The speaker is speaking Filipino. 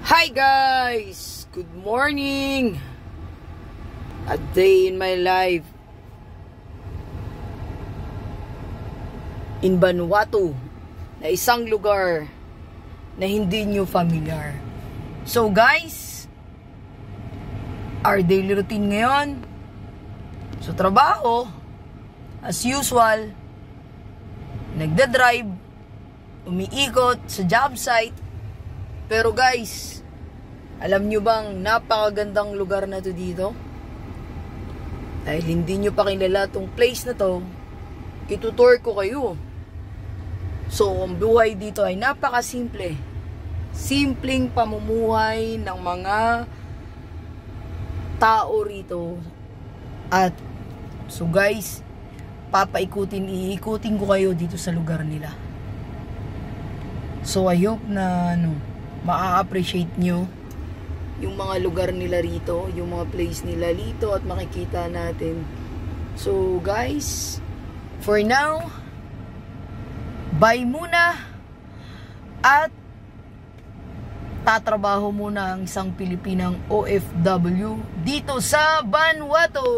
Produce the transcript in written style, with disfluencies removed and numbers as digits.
Hi guys! Good morning! A day in my life in Vanuatu, na isang lugar na hindi nyo familiar. So guys, our daily routine ngayon, so trabaho, as usual, nagda-drive, umiikot sa job site. Pero guys, alam nyo bang napakagandang lugar na to dito? Dahil hindi nyo pa kilala tong place na to, itutour ko kayo. So, ang buhay dito ay napakasimple. Simpleng pamumuhay ng mga tao rito. At, so guys, iikutin ko kayo dito sa lugar nila. So, I hope na, maa-appreciate nyo yung mga lugar nila rito, yung mga place nila rito at makikita natin. So guys, for now, bye muna at tatrabaho muna ang isang Pilipinang OFW dito sa Vanuatu.